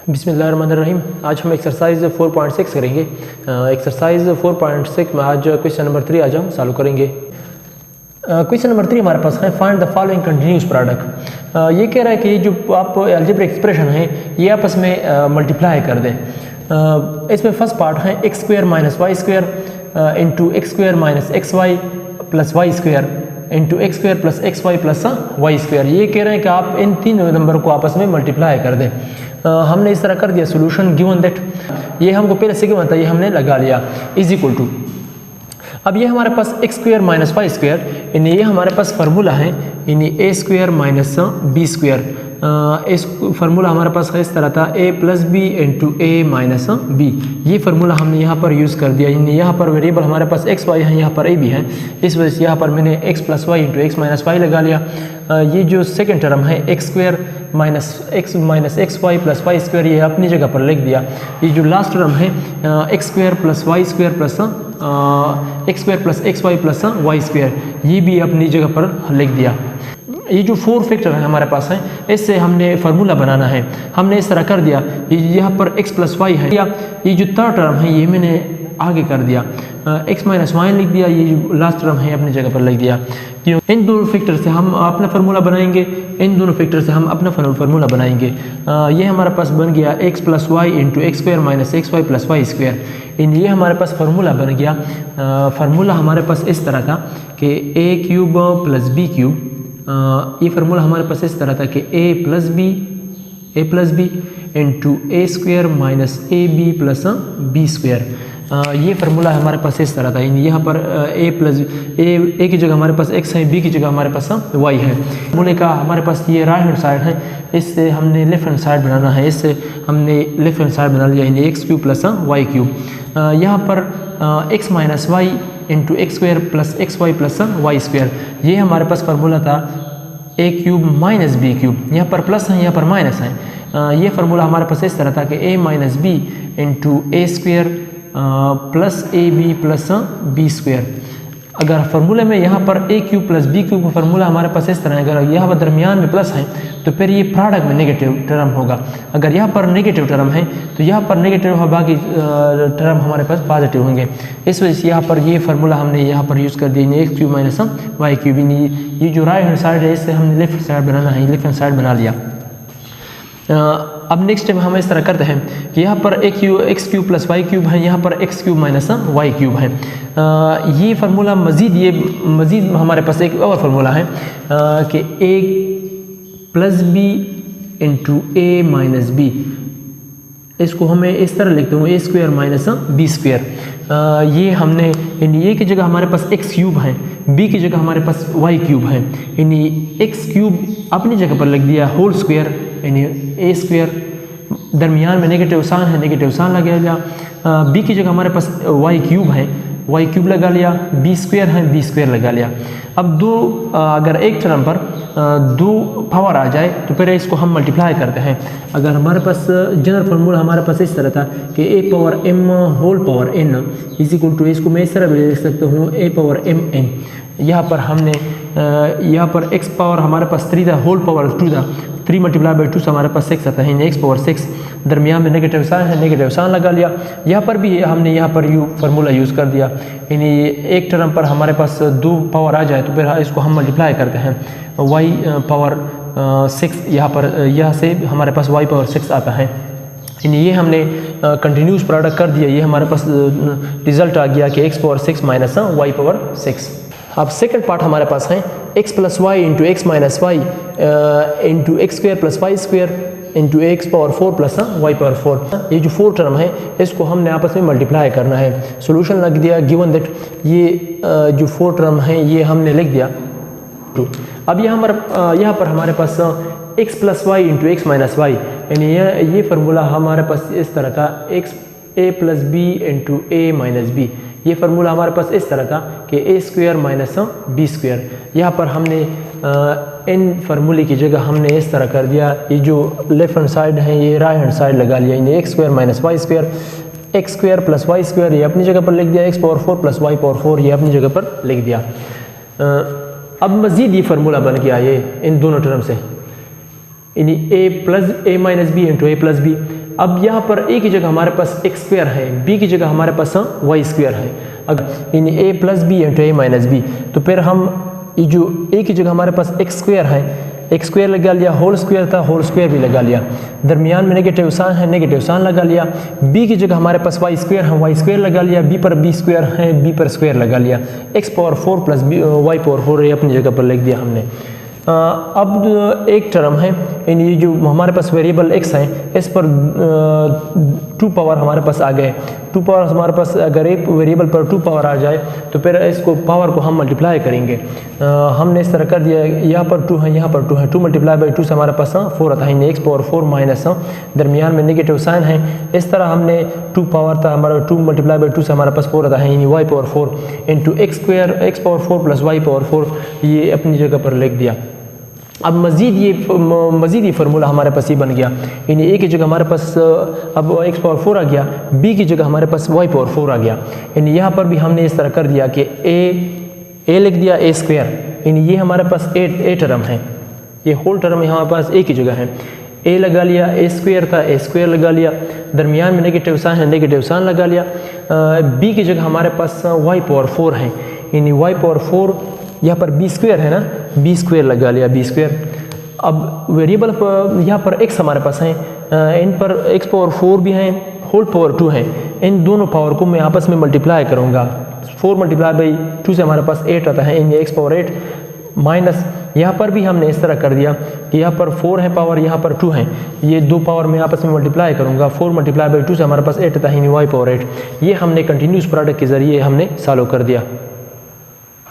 बिस्मिल्लाहिर्रहमानिर्रहीम। आज हम एक्सरसाइज 4.6 करेंगे। एक्सरसाइज 4.6 में आज क्वेश्चन नंबर 3 आज हम चालू करेंगे। क्वेश्चन नंबर 3 हमारे पास है find the following continuous product. ये कह रहा है कि ये जो आप अलजेब्रिक एक्सप्रेशन है ये आपस में मल्टीप्लाई कर दें। इसमें फर्स्ट पार्ट है x square minus Y square into x square minus x Y plus Y square into x square plus x Y plus Y square. ये कह रहे हैं कि आप इन तीन नंबर को आपस में मल्टीप्लाई कर दें। हमने इस तरह कर दिया सोल्यूशन गिवन दैट ये हमको पहले से गिवन था, ये हमने लगा लिया इज इक्वल टू। अब ये हमारे पास X square minus Y square यानी ये हमारे पास फार्मूला है यानी A square minus B square. इस फार्मूला हमारे पास इस तरह था A plus B into A minus B. ये फार्मूला हमने यहाँ पर यूज़ कर दिया यानी यहाँ पर वेरिएबल हमारे पास एक्स वाई है, यहाँ पर ए भी है, इस वजह से यहाँ पर मैंने x plus Y into x minus y लगा लिया। ये जो सेकंड टर्म है x square minus x Y plus Y square ये अपनी जगह पर लिख दिया। ये जो लास्ट टर्म है x square plus Y square plus x square plus x Y plus Y square ये भी अपनी जगह पर लिख दिया। ये जो फोर फैक्टर है हमारे पास है इससे हमने फार्मूला बनाना है। हमने इस तरह कर दिया यहाँ पर x प्लस वाई है, या ये जो थर्ड टर्म है ये मैंने आगे कर दिया x माइनस वाई लिख दिया, ये जो लास्ट टर्म है अपनी जगह पर लिख दिया। इन दोनों फैक्टर से हम अपना फार्मूला बनाएंगे, इन दोनों फैक्टर से हम अपना फार्मूला बनाएंगे। ये हमारे पास बन गया x plus Y into x square minus x Y plus Y square. इन ये हमारे पास फार्मूला बन गया। फार्मूला हमारे पास इस तरह था कि A cube plus B cube. ये फार्मूला हमारे पास इस तरह था कि A plus B into A square minus A B plus B square. ये फार्मूला हमारे पास इस तरह था। यहाँ पर ए प्लस ए की जगह हमारे पास x है, बी की जगह हमारे पास y है। फार्मूले का हमारे पास ये राइट हैंड साइड है, इससे हमने लेफ्ट हैंड साइड बनाना है, इससे हमने लेफ्ट हैंड साइड बना लिया यानी x cube plus y cube. यहाँ पर x minus y into x square plus x Y plus Y square. ये हमारे पास फार्मूला था a cube minus b cube. यहाँ पर प्लस है, यहाँ पर माइनस है। ये फार्मूला हमारे पास इस तरह था कि A minus B into A square plus A B plus B square. अगर फार्मूले में यहाँ पर A cube plus B cube का फार्मूला हमारे पास इस तरह है, अगर यहाँ पर दरमियान में प्लस है तो फिर ये प्रोडक्ट में नेगेटिव टर्म होगा। अगर यहाँ पर नेगेटिव टर्म है तो यहाँ पर नेगेटिव होगा, बाकी टर्म हमारे पास पॉजिटिव होंगे। इस वजह से यहाँ पर ये फार्मूला हमने यहाँ पर यूज़ कर दिया x cube minus y cube. ये जो राइट हैंड साइड है इससे हमने लेफ्ट साइड बनाना है, लेफ्ट हैंड साइड बना लिया। अब नेक्स्ट टाइम हम इस तरह करते हैं कि यहाँ पर x cube plus y cube है, यहाँ पर x cube minus y cube है। ये फार्मूला मज़ीद हमारे पास एक और फार्मूला है कि A plus B into A minus B. इसको हमें इस तरह लिखते हूँ ए स्क्वायर माइनस बी स्क्वायर। ये हमने यानी ए की जगह हमारे पास एक्स क्यूब है, बी की जगह हमारे पास वाई क्यूब है, यानी एक्स क्यूब अपनी जगह पर लिख दिया होल स्क्वायर यानी ए स्क्वायर। दरमियान में नेगेटिव साइन है, नेगेटिव साइन लगा लिया। बी की जगह हमारे पास वाई क्यूब है, वाई क्यूब लगा लिया। बी स्क्वायर है, बी स्क्वायर लगा लिया। अब दो अगर एक टर्म पर दो पावर आ जाए तो फिर इसको हम मल्टीप्लाई करते हैं। अगर हमारे पास जनरल फार्मूला हमारे पास इस तरह था कि A power M whole power N is equal to, इसको मैं इस तरह भी लिख सकता हूँ ए पावर एम एन। यहाँ पर हमने यहाँ पर एक्स पावर हमारे पास 3 था, होल पावर 2 था, 3 मल्टीप्लाई बाई 2 से हमारे पास 6 आता है, एक्स पावर 6। दरमियान में नेगेटिव साइन है, नेगेटिव साइन लगा लिया। यहाँ पर भी हमने यहाँ पर फार्मूला यूज़ कर दिया यानी एक टर्म पर हमारे पास 2 पावर आ जाए तो फिर इसको हम मल्टीप्लाई करते हैं वाई पावर 6। यहाँ से हमारे पास वाई पावर 6 आता है यानी ये हमने कंटिन्यूस प्रोडक्ट कर दिया। ये हमारे पास रिजल्ट आ गया कि x power 6 minus y power 6। अब सेकंड पार्ट हमारे पास है x plus Y into x minus y into x square plus Y square into x power 4 plus y power 4। ये जो 4 टर्म है इसको हमने आपस में मल्टीप्लाई करना है। सोल्यूशन लग दिया गिवन दैट ये जो 4 टर्म है ये हमने लिख दिया। अब यहाँ पर हमारे पास X plus Y into x minus Y यानी ये फार्मूला हमारे पास इस तरह था X A plus B into A minus B. ये फार्मूला हमारे पास इस तरह था कि A square minus B square. यहाँ पर हमने इन फार्मूले की जगह हमने इस तरह कर दिया, ये जो लेफ्ट हैंड साइड है ये राइट हैंड साइड लगा लिया यानी x square minus Y square. X square plus Y square ये अपनी जगह पर लिख दिया, x power 4 plus y power 4 ये अपनी जगह पर लिख दिया। अब मज़ीद ये फार्मूला बन गया ये इन दोनों टर्म से यानी ए माइनस बी इंटू ए प्लस बी। अब यहाँ पर a की जगह हमारे पास x स्क्वायर है, b की जगह हमारे पास y स्क्वायर है। अगर इन a plus B into a minus b, तो फिर हम ये जो a की जगह हमारे पास x स्क्वायर है, x स्क्वायर लगा लिया, होल स्क्वायर था, होल स्क्वायर भी लगा लिया, दरमियान में नेगेटिव साइन है, नेगेटिव साइन लगा लिया। b की जगह हमारे पास y स्क्वायर है, y स्क्वायर लगा लिया, b पर b स्क्वायर है, b पर स्क्वायर लगा लिया, x power 4 plus y power 4 ये अपनी जगह पर लिख दिया हमने। अब एक टर्म है, ये जो हमारे पास वेरिएबल x है, इस पर 2 पावर हमारे पास आ गए। 2 पावर हमारे पास अगर एक वेरिएबल पर 2 पावर आ जाए तो फिर इसको पावर को हम मल्टीप्लाई करेंगे। हमने इस तरह कर दिया, यहाँ पर 2 है, यहाँ पर 2 है, 2 मल्टीप्लाई बाई 2 से हमारे पास 4 आता है, x पावर 4 माइनस दरमियान में नेगेटिव साइन है। इस तरह हमने 2 पावर था हमारा, 2 मल्टीप्लाई बाई 2 से हमारे पास 4 आता है, यानी y power 4 into x square, x power 4 plus y power 4 ये अपनी जगह पर लिख दिया। अब मज़ीद ये फार्मूला हमारे पास ये बन गया, यानी a की जगह हमारे पास अब x पावर 4 आ गया, b की जगह हमारे पास y पावर 4 आ गया। यानी यहाँ पर भी हमने इस तरह कर दिया कि a लिख दिया a स्क्वायर, यानी ये हमारे पास a टर्म है, ये होल टर्म हमारे पास a की जगह है, a लगा लिया, a स्क्वायर था, a स्क्वायर लगा लिया, दरमियान में नेगेटिव साइन है, नेगेटिव साइन लगा लिया। b की जगह हमारे पास y पावर 4 है, यानी y पावर 4, यहाँ पर b स्क्वायर है ना, b स्क्वायर लगा लिया, b स्क्वायर। अब वेरिएबल पर यहाँ पर x हमारे पास है, इन पर x पावर 4 भी हैं, होल पावर 2 है, इन दोनों पावर को मैं आपस में मल्टीप्लाई करूँगा। 4 मल्टीप्लाई बाई 2 से हमारे पास 8 आता है, इन x पावर 8 माइनस यहाँ पर भी हमने इस तरह कर दिया कि यहाँ पर 4 है पावर, यहाँ पर 2 है, ये 2 पावर में आपस में मल्टीप्लाई करूँगा। 4 मल्टीप्लाई बाई 2 से हमारे पास 8 आता है, y पावर 8। ये हमने कंटिन्यूस प्रोडक्ट के ज़रिए हमने सॉल्व कर दिया।